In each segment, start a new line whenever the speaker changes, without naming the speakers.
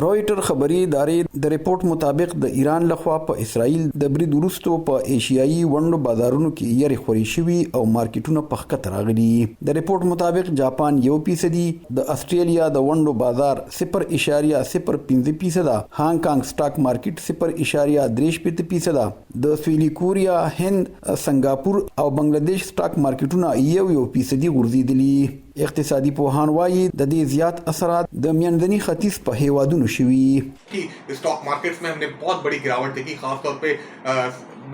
رويټر خبري ادارې د ریپورت مطابق د ایران لخوا په اسرائیل د برید وروسته په ایشیایي ونډو بازارونو کې یری خوري شوي او مارکیټونه په ښکته راغلي. د ریپورت مطابق جاپان 1%، د استرالیا د ونډو بازار 0.05%، هانګ کانګ سٹاک مارکیټ 0.63%، د سویلي کوریا، هند، سنگاپور او بنگلاديش سٹاک مارکیټونه 1% غورځېدلي. اقتصادي پوهان وايي د دې زیات اثرات د میانځني ختیځ په هیوادونو شوي.
Stock markets में हमने बहुत बड़ी गिरावट देखी, खासतौर पे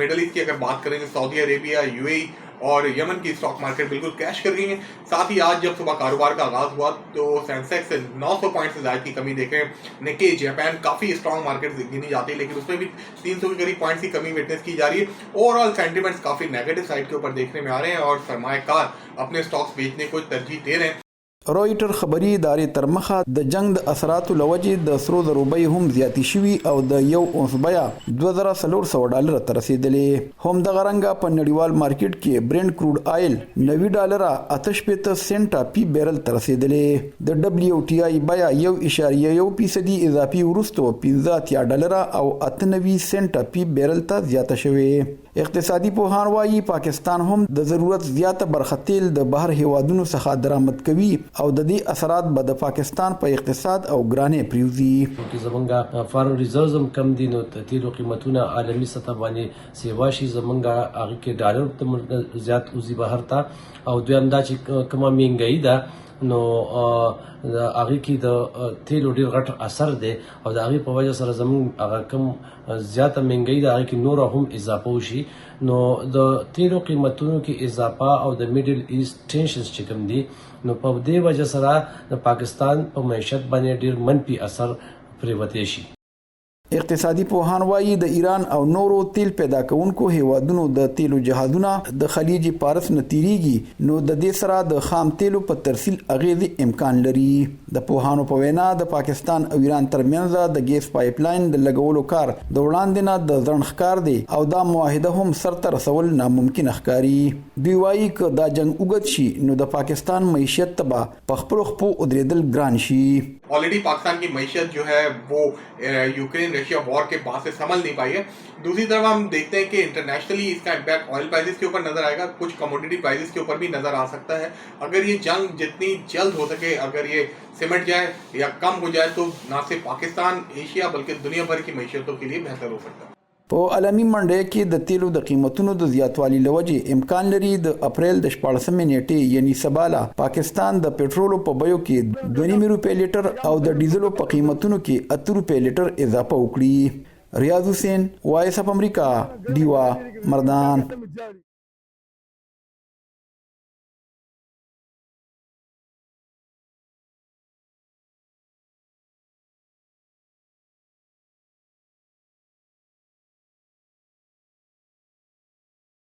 मिडल ईस्ट की अगर बात करें तो सऊदी अरेबिया, यूएई और यमन की स्टॉक मार्केट बिल्कुल क्रैश कर गई है. साथ ही आज जब सुबह कारोबार का आगाज हुआ तो सेंसेक्स 900 पॉइंट से ज्यादा की कमी देखे. निक्की जापान काफी स्ट्रॉन्ग मार्केट गिनी जाती है, लेकिन उसमें भी 300 के करीब पॉइंट्स की कमी विटनेस की जा रही है. ओवरऑल सेंटिमेंट्स काफी नेगेटिव साइड के ऊपर देखने में आ रहे हैं और सरमाएकार अपने स्टॉक्स बेचने को तरजीह दे रहे हैं.
رويټر خبري ادارې تر مخه د جنگ د اثراتو لوجې د سرو زرو بیې هم زیاتې شوي او د یو اونس بیه $2400 ته رسیدلې. هم دغه رنګه په نړیوال مارکیټ کې برنت کروډ آیل $90.68 پی بیرل ته رسیدلې. د WTI بیه 1.1% اضافي وروسته $15 او 98 سنټه پی بیرل ته زیاته شوې. اقتصادي پوهان وايي پاکستان هم د ضرورت زیاته برخه تیل د بهر هیوادونو څخه درآمد کوي او د دې اثرات به د پاکستان په اقتصاد او ګرانې پریوزي.
چې زمونږه فارن ریزرவ்ز هم کم دي نو تیلو قیمتونه عالمي سطح باندې سیوا شي، زمونږه هغه کې ډالر ته زیات وزي بهر ته، او دویم دا چې کومه مهنګايي ده نو هغه کې د تیلو ډیر غټ اثر دی او د هغه په وجه سره زمون هغه کم زیاته مهنګايي ده، هغه کې نور هم اضافه وشي. نو د تیلو قیمتونو کې اضافه او د میډل ایست ټینشنز چې کوم دي نو په دې وجه سره د پاکستان په معیشت باندې ډیر منفي اثر پریوتی شي.
اقتصادي پوهان وايي د ایران او نورو تیل پیدا کوونکو هیوادونو د تیلو جهازونه د خلیج فارس نه تیریږي، نو د دې سره د خام تیلو په ترسیل اغیزې امکان لري. د پوهانو په وینا د پاکستان او ایران ترمنځ د ګیس پایپ لاین د لګولو کار د وړاندې نه د ځنډ ښکار دی او دا معاهده هم سرته رسول ناممکن ښکاري. دوی وايي که دا جنگ اوږد شي نو د پاکستان معیشت ته به په خپلو خپو ودرېدل ګران شي.
ऑलरेडी पाकिस्तान की मैशत जो है वो यूक्रेन रशिया वॉर के बाद से संभल नहीं पाई है. दूसरी तरफ हम देखते हैं कि इंटरनेशनली इसका इम्पैक्ट ऑयल प्राइसेस के ऊपर नजर आएगा, कुछ कमोडिटी प्राइसेस के ऊपर भी नजर आ सकता है. अगर ये जंग जितनी जल्द हो सके अगर ये सिमट जाए या कम हो जाए तो ना सिर्फ पाकिस्तान, एशिया बल्कि दुनिया भर की मैशतों के लिए बेहतर हो सकता है.
په عالمي منډه کې د تیلو د قیمتونو د زیاتوالي لوجې امکان لري د اپریل د 14 نیټې یعنی سباله پاکستان د پېټرولو په بیو کې 2.5 روپے لیټر او د ډیزلو په قیمتونو کې 8 روپے لیټر اضافه وکړي. ریاض حسین، وایس اف امریکا، ډیوا، مردان.